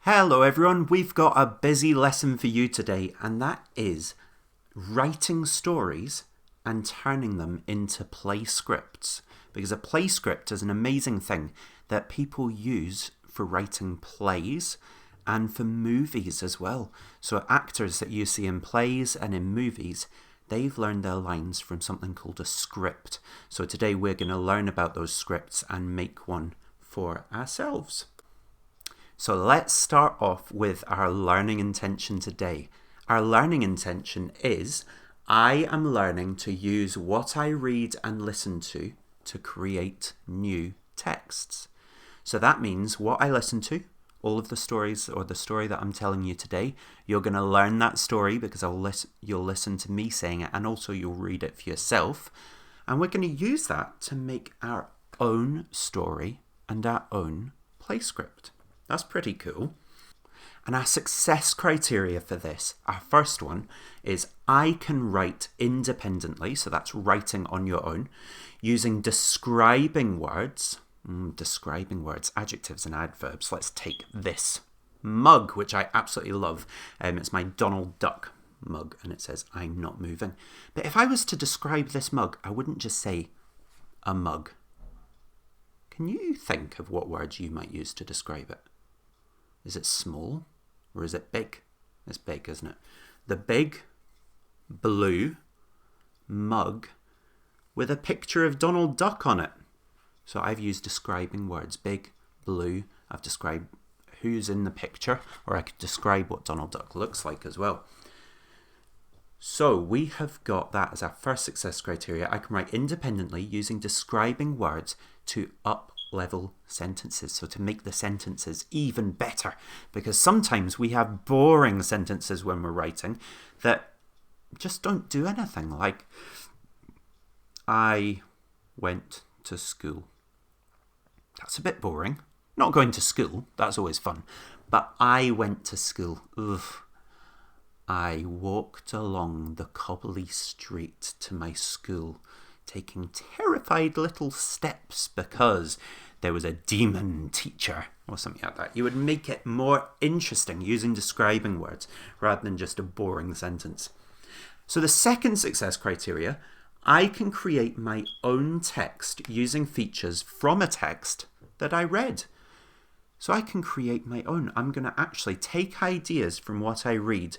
Hello everyone, we've got a busy lesson for you today, and that is writing stories and turning them into play scripts. Because a play script is an amazing thing that people use for writing plays and for movies as well. So actors that you see in plays and in movies, they've learned their lines from something called a script. So today we're going to learn about those scripts and make one for ourselves. So let's start off with our learning intention today. Our learning intention is, I am learning to use what I read and listen to create new texts. So that means what I listen to, all of the stories or the story that I'm telling you today, you're going to learn that story because you'll listen to me saying it, and also you'll read it for yourself. And we're going to use that to make our own story and our own play script. That's pretty cool. And our success criteria for this, our first one, is I can write independently, so that's writing on your own, using describing words, adjectives and adverbs. Let's take this mug, which I absolutely love. It's my Donald Duck mug, and it says, I'm not moving. But if I was to describe this mug, I wouldn't just say a mug. Can you think of what words you might use to describe it? Is it small or is it big? It's big, isn't it? The big blue mug with a picture of Donald Duck on it. So I've used describing words. Big, blue. I've described who's in the picture, or I could describe what Donald Duck looks like as well. So we have got that as our first success criteria. I can write independently using describing words to up-level sentences, so to make the sentences even better, because sometimes we have boring sentences when we're writing that just don't do anything, like I went to school. That's a bit boring. Not going to school, that's always fun, but I went to school. Ugh. I walked along the cobbly street to my school, taking terrified little steps because there was a demon teacher, or something like that. You would make it more interesting using describing words rather than just a boring sentence. So the second success criteria, I can create my own text using features from a text that I read. So I can create my own. I'm going to actually take ideas from what I read,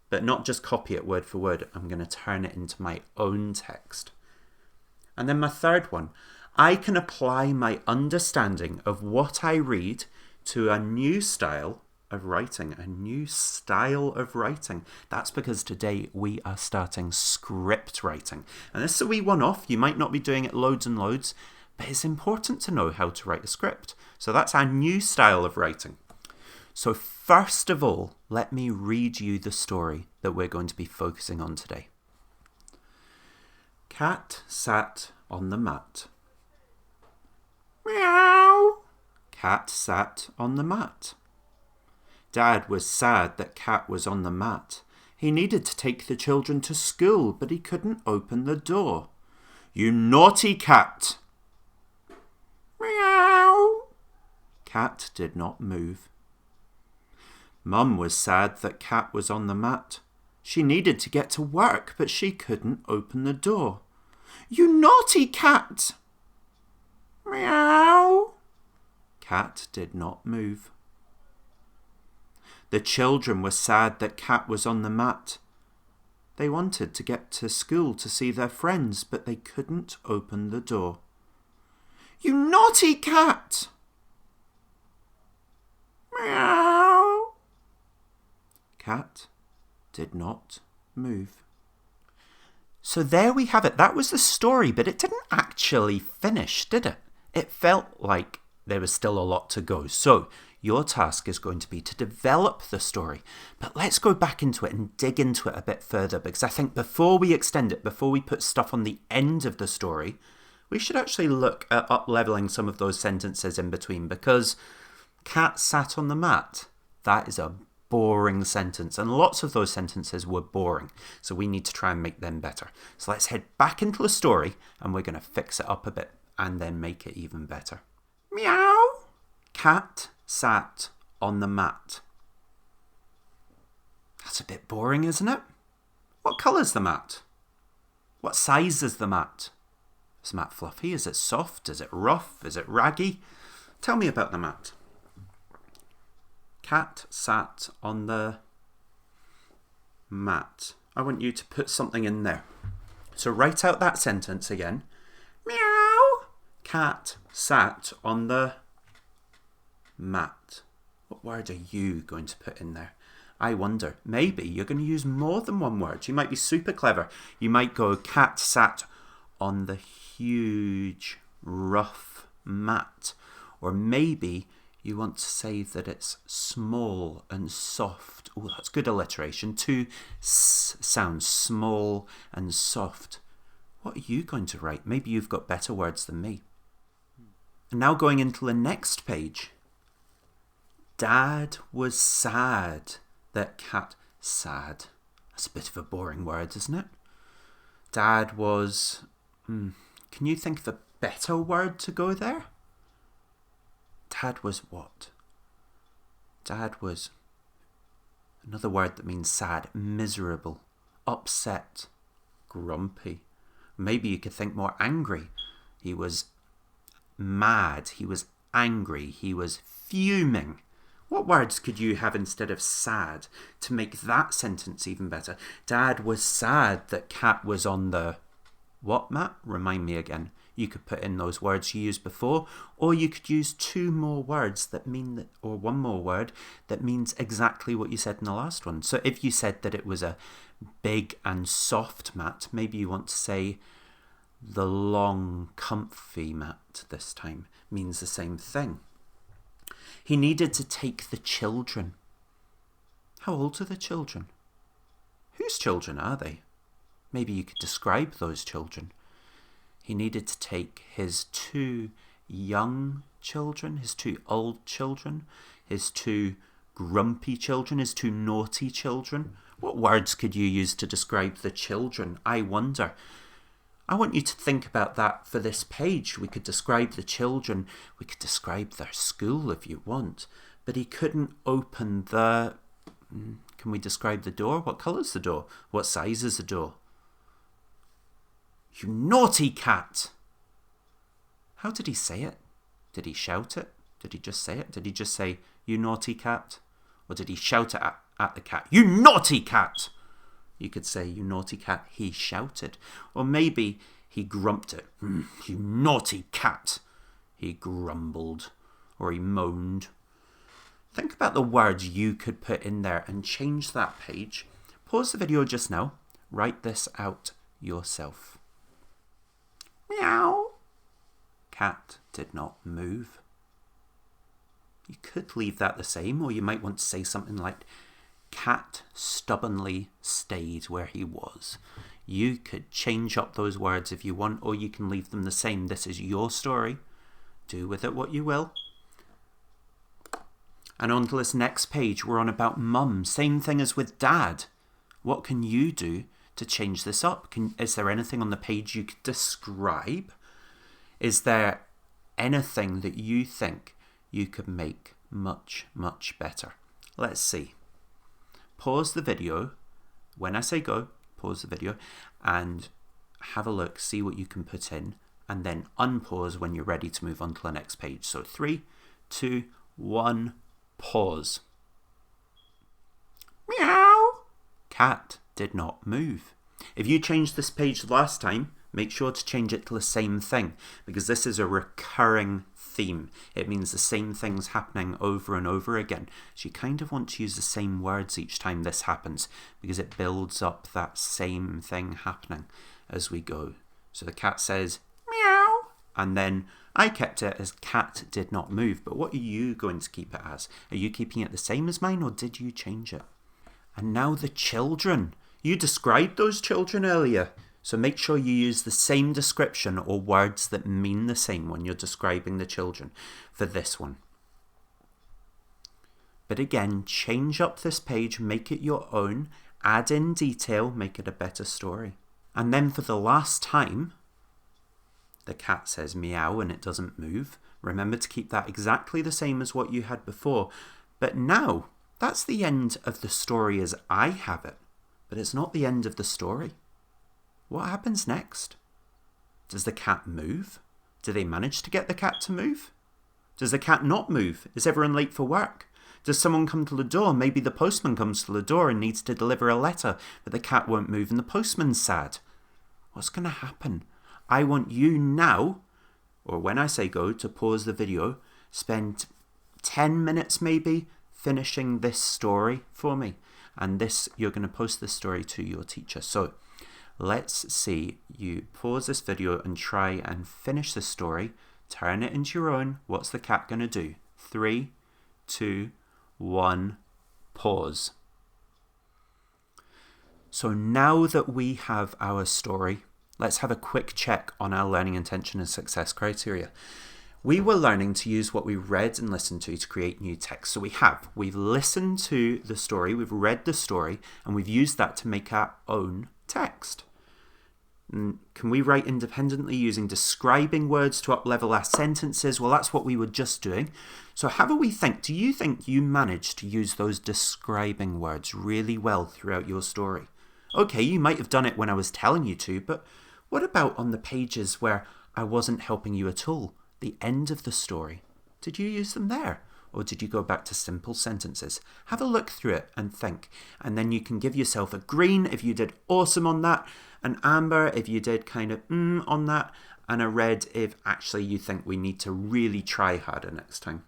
but not just copy it word for word. I'm going to turn it into my own text. And then my third one, I can apply my understanding of what I read to a new style of writing, That's because today we are starting script writing. And this is a wee one-off. You might not be doing it loads and loads, but it's important to know how to write a script. So that's our new style of writing. So first of all, let me read you the story that we're going to be focusing on today. Cat sat on the mat. Meow. Cat sat on the mat. Dad was sad that Cat was on the mat. He needed to take the children to school, but he couldn't open the door. You naughty cat! Meow. Cat did not move. Mum was sad that Cat was on the mat. She needed to get to work, but she couldn't open the door. You naughty cat! Meow. Cat did not move. The children were sad that Cat was on the mat. They wanted to get to school to see their friends, but they couldn't open the door. You naughty cat! Meow. Cat did not move. So there we have it. That was the story, but it didn't actually finish, did it? It felt like there was still a lot to go. So your task is going to be to develop the story. But let's go back into it and dig into it a bit further, because I think before we extend it, before we put stuff on the end of the story, we should actually look at up-leveling some of those sentences in between, because Cat sat on the mat. That is a boring sentence, and lots of those sentences were boring, so we need to try and make them better. So let's head back into the story, and we're going to fix it up a bit and then make it even better. Meow. Cat sat on the mat. That's a bit boring, isn't it? What colour's the mat? What size is the mat? Is the mat fluffy? Is it soft? Is it rough? Is it raggy? Tell me about the mat. Cat sat on the mat. I want you to put something in there. So write out that sentence again. Meow. Cat sat on the mat. What word are you going to put in there? I wonder. Maybe you're going to use more than one word. You might be super clever. You might go, cat sat on the huge, rough mat. Or maybe you want to say that it's small and soft. Oh, that's good alliteration. Two sounds, small and soft. What are you going to write? Maybe you've got better words than me. And now going into the next page. Dad was sad that cat sad. That's a bit of a boring word, isn't it? Dad was... Can you think of a better word to go there? Dad was what? Dad was... Another word that means sad. Miserable. Upset. Grumpy. Maybe you could think more angry. He was mad. He was angry. He was fuming. What words could you have instead of sad to make that sentence even better? Dad was sad that cat was on the... What, Matt? Remind me again. You could put in those words you used before, or you could use two more words that mean that, or one more word that means exactly what you said in the last one. So if you said that it was a big and soft mat, maybe you want to say the long, comfy mat this time. Means the same thing. He needed to take the children. How old are the children? Whose children are they? Maybe you could describe those children. He needed to take his 2 young children, his 2 old children, his 2 grumpy children, his 2 naughty children. What words could you use to describe the children? I wonder. I want you to think about that for this page. We could describe the children. We could describe their school if you want. But he couldn't open the... Can we describe the door? What colour's the door? What size is the door? You naughty cat! How did he say it? Did he shout it? Did he just say it? Did he just say, you naughty cat? Or did he shout it at the cat? You naughty cat! You could say, you naughty cat, he shouted. Or maybe he grumped it. You naughty cat! He grumbled. Or he moaned. Think about the words you could put in there and change that page. Pause the video just now. Write this out yourself. Meow. Cat did not move. You could leave that the same, or you might want to say something like, cat stubbornly stayed where he was. You could change up those words if you want, or you can leave them the same. This is your story. Do with it what you will. And on to this next page, we're on about mum. Same thing as with dad. What can you do to change this up? Is there anything on the page you could describe? Is there anything that you think you could make much, much better? Let's see. Pause the video. When I say go, pause the video and have a look, see what you can put in, and then unpause when you're ready to move on to the next page. So 3, 2, 1, pause. Meow. Cat did not move. If you changed this page last time, make sure to change it to the same thing, because this is a recurring theme. It means the same thing's happening over and over again. So you kind of want to use the same words each time this happens, because it builds up that same thing happening as we go. So the cat says, meow, and then I kept it as cat did not move. But what are you going to keep it as? Are you keeping it the same as mine, or did you change it? And now the children. You described those children earlier. So make sure you use the same description or words that mean the same when you're describing the children for this one. But again, change up this page, make it your own, add in detail, make it a better story. And then for the last time, the cat says meow and it doesn't move. Remember to keep that exactly the same as what you had before. But now That's the end of the story as I have it, but it's not the end of the story. What happens next? Does the cat move? Do they manage to get the cat to move? Does the cat not move? Is everyone late for work? Does someone come to the door? Maybe the postman comes to the door and needs to deliver a letter, but the cat won't move and the postman's sad. What's going to happen? I want you now, or when I say go, to pause the video, spend 10 minutes maybe finishing this story for me. And you're going to post this story to your teacher. So let's see. You pause this video and try and finish the story. Turn it into your own. What's the cat going to do? 3, 2, 1, pause. So now that we have our story, let's have a quick check on our learning intention and success criteria. We were learning to use what we read and listened to create new text. So we've listened to the story, we've read the story, and we've used that to make our own text. Can we write independently using describing words to up-level our sentences? Well, that's what we were just doing. So have a wee think. Do you think you managed to use those describing words really well throughout your story? Okay, you might have done it when I was telling you to, but what about on the pages where I wasn't helping you at all? The end of the story. Did you use them there? Or did you go back to simple sentences? Have a look through it and think. And then you can give yourself a green if you did awesome on that, an amber if you did kind of on that, and a red if actually you think we need to really try harder next time.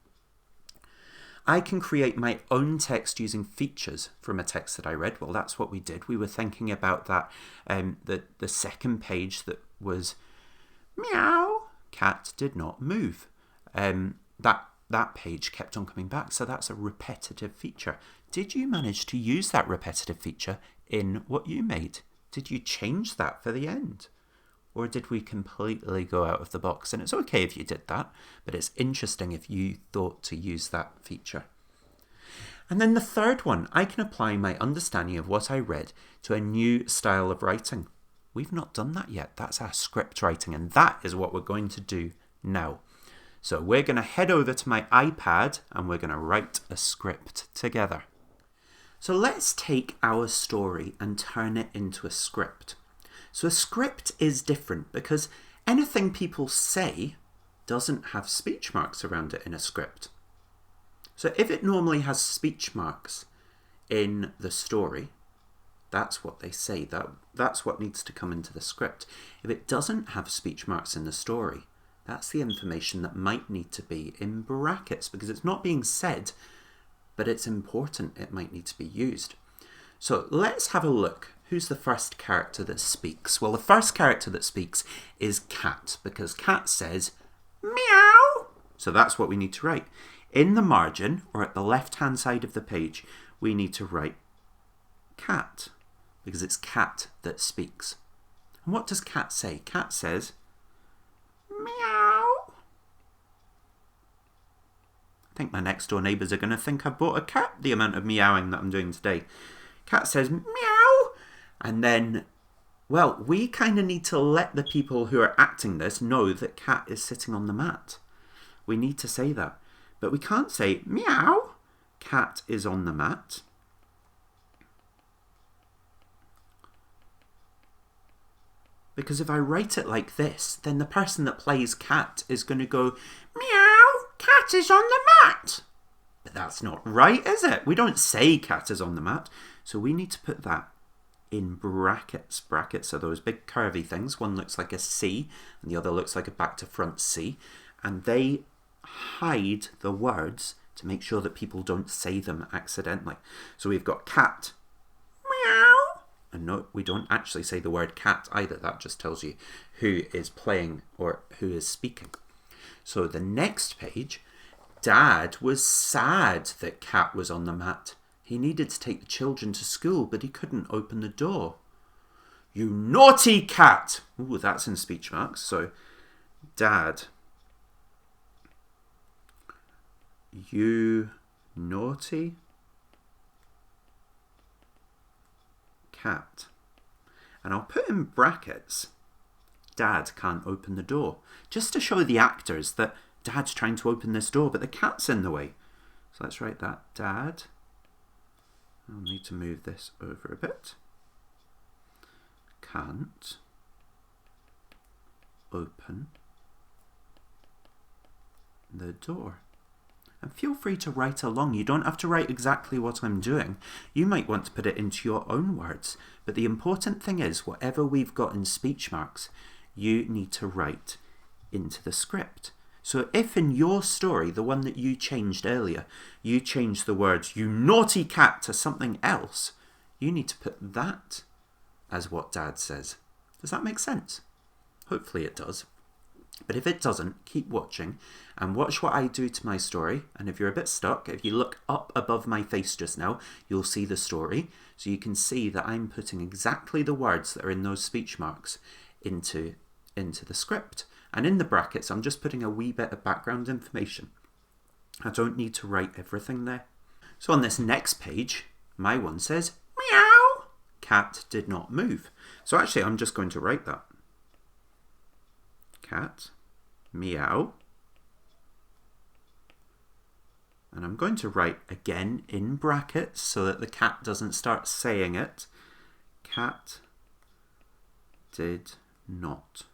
I can create my own text using features from a text that I read. Well, that's what we did. We were thinking about that, the second page that was meow, cat did not move. That page kept on coming back, so that's a repetitive feature. Did you manage to use that repetitive feature in what you made? Did you change that for the end? Or did we completely go out of the box? And it's okay if you did that, but it's interesting if you thought to use that feature. And then the third one, I can apply my understanding of what I read to a new style of writing. We've not done that yet. That's our script writing, and that is what we're going to do now. So we're going to head over to my iPad and we're going to write a script together. So let's take our story and turn it into a script. So a script is different because anything people say doesn't have speech marks around it in a script. So if it normally has speech marks in the story, that's what they say. That's what needs to come into the script. If it doesn't have speech marks in the story, that's the information that might need to be in brackets because it's not being said, but it's important. It might need to be used. So let's have a look. Who's the first character that speaks? Well, the first character that speaks is Cat because Cat says, meow. So that's what we need to write. In the margin, or at the left-hand side of the page, we need to write cat because it's Cat that speaks. And what does Cat say? Cat says, meow. I think my next door neighbours are going to think I bought a cat, the amount of meowing that I'm doing today. Cat says, meow. And then, well, we kind of need to let the people who are acting this know that Cat is sitting on the mat. We need to say that. But we can't say, meow, Cat is on the mat. Because if I write it like this, then the person that plays Cat is going to go, meow, Cat is on the mat. But that's not right, is it? We don't say Cat is on the mat. So we need to put that in brackets. Brackets are those big curvy things. One looks like a C and the other looks like a back to front C. And they hide the words to make sure that people don't say them accidentally. So we've got cat, meow. And no, we don't actually say the word cat either. That just tells you who is playing or who is speaking. So the next page, Dad was sad that Cat was on the mat. He needed to take the children to school, but he couldn't open the door. You naughty cat! Ooh, that's in speech marks. So, Dad, you naughty cat. And I'll put in brackets, Dad can't open the door, just to show the actors that Dad's trying to open this door, but the cat's in the way. So let's write that, Dad I'll need to move this over a bit. Can't open the door. And feel free to write along. You don't have to write exactly what I'm doing. You might want to put it into your own words. But the important thing is, whatever we've got in speech marks, you need to write into the script. So if in your story, the one that you changed earlier, you changed the words, "you naughty cat," to something else, you need to put that as what Dad says. Does that make sense? Hopefully it does. But if it doesn't, keep watching and watch what I do to my story. And if you're a bit stuck, if you look up above my face just now, you'll see the story. So you can see that I'm putting exactly the words that are in those speech marks into the script. And in the brackets, I'm just putting a wee bit of background information. I don't need to write everything there. So on this next page, my one says, "Meow, cat did not move." So actually, I'm just going to write that. Cat, meow. And I'm going to write again in brackets so that the cat doesn't start saying it. Cat did not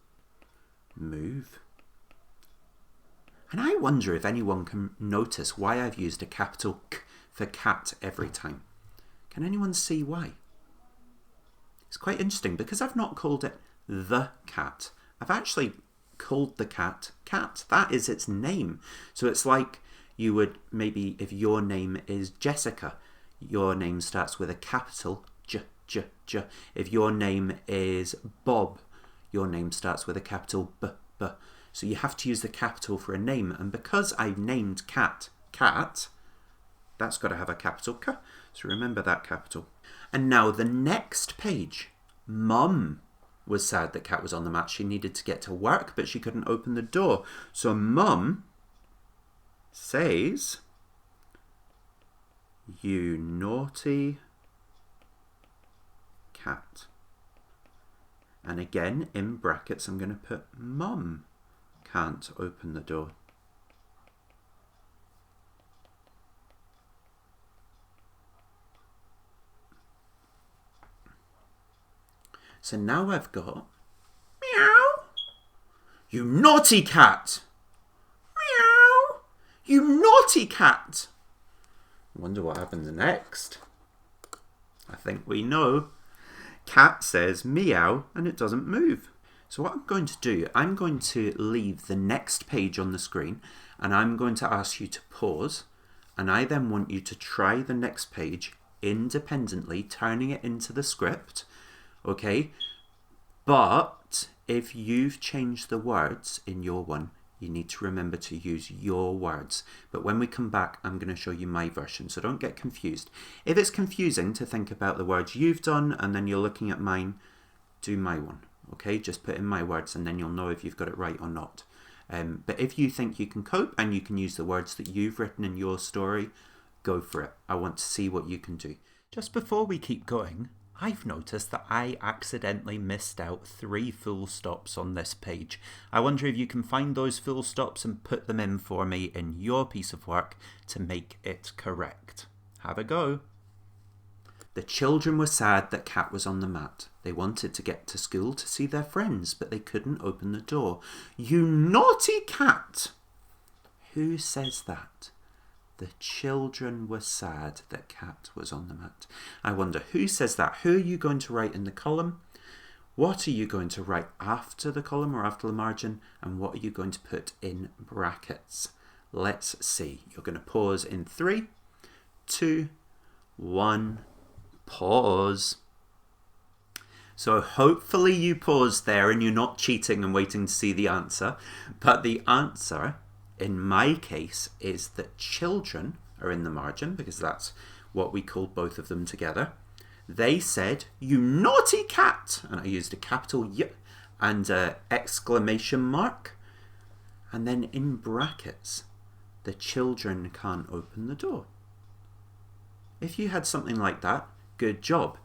move. And I wonder if anyone can notice why I've used a capital K for cat every time. Can anyone see why? It's quite interesting because I've not called it the cat. I've actually called the cat Cat. That is its name. So it's like you would maybe, if your name is Jessica, your name starts with a capital J, J, J. If your name is Bob, your name starts with a capital B, B. So you have to use the capital for a name. And because I've named cat, cat, that's got to have a capital K. So remember that capital. And now the next page, Mum was sad that Cat was on the mat. She needed to get to work, but she couldn't open the door. So Mum says, "You naughty cat." And again, in brackets, I'm going to put Mum can't open the door. So now I've got, "Meow, you naughty cat. Meow, you naughty cat." I wonder what happens next. I think we know. Cat says meow and it doesn't move. So what I'm going to do, I'm going to leave the next page on the screen and I'm going to ask you to pause, and I then want you to try the next page independently, turning it into the script. Okay, but if you've changed the words in your one, you need to remember to use your words. But when we come back, I'm going to show you my version, so don't get confused. If it's confusing to think about the words you've done and then you're looking at mine, do my one. Okay, just put in my words and then you'll know if you've got it right or not. But if you think you can cope and you can use the words that you've written in your story, go for it. I want to see what you can do. Just before we keep going, I've noticed that I accidentally missed out 3 full stops on this page. I wonder if you can find those full stops and put them in for me in your piece of work to make it correct. Have a go. The children were sad that Cat was on the mat. They wanted to get to school to see their friends, but they couldn't open the door. "You naughty cat!" Who says that? The children were sad that Cat was on the mat. I wonder who says that. Who are you going to write in the column? What are you going to write after the column or after the margin? And what are you going to put in brackets? Let's see. You're going to pause in 3, 2, 1, pause. So hopefully you paused there and you're not cheating and waiting to see the answer. But the answer in my case is that children are in the margin because that's what we called both of them together. They said, "You naughty cat!" And I used a capital Y and an exclamation mark. And then in brackets, the children can't open the door. If you had something like that, good job.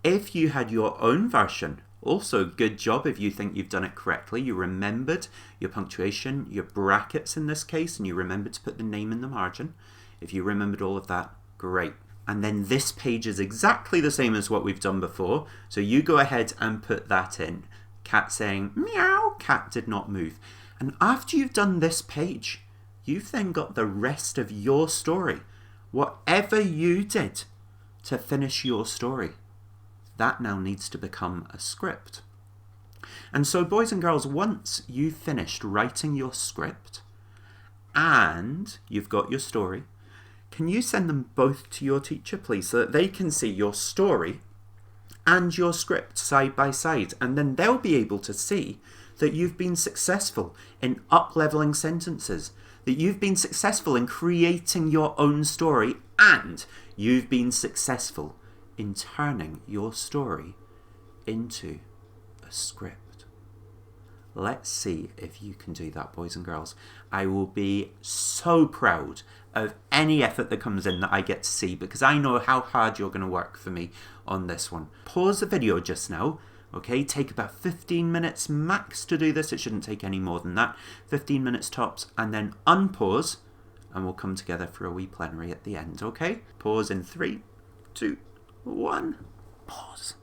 If you had your own version, also good job. If you think you've done it correctly, you remembered your punctuation, your brackets in this case, and you remembered to put the name in the margin. If you remembered all of that, great. And then this page is exactly the same as what we've done before. So you go ahead and put that in. Cat saying, meow, cat did not move. And after you've done this page, you've then got the rest of your story. Whatever you did to finish your story, that now needs to become a script. And so, boys and girls, once you've finished writing your script and you've got your story, can you send them both to your teacher, please, so that they can see your story and your script side by side, and then they'll be able to see that you've been successful in up-leveling sentences, that you've been successful in creating your own story, and you've been successful in turning your story into a script. Let's see if you can do that, boys and girls. I will be so proud of any effort that comes in that I get to see, because I know how hard you're going to work for me on this one. Pause the video just now, okay? Take about 15 minutes max to do this. It shouldn't take any more than that. 15 minutes tops, and then unpause, and we'll come together for a wee plenary at the end, okay? Pause in 3, 2, 1, pause.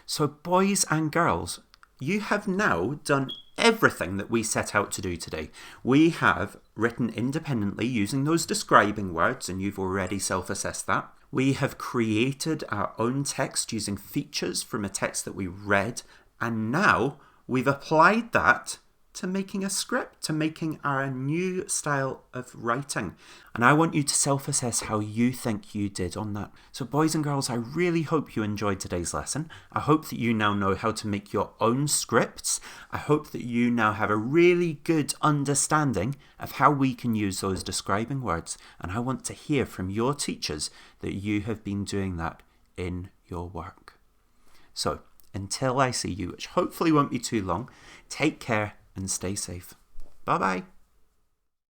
So, boys and girls, you have now done everything that we set out to do today. We have written independently using those describing words, and you've already self-assessed that. We have created our own text using features from a text that we read, and now we've applied that to making a script, to making our new style of writing. And I want you to self-assess how you think you did on that. So boys and girls, I really hope you enjoyed today's lesson. I hope that you now know how to make your own scripts. I hope that you now have a really good understanding of how we can use those describing words. And I want to hear from your teachers that you have been doing that in your work. So until I see you, which hopefully won't be too long, take care and stay safe. Bye-bye.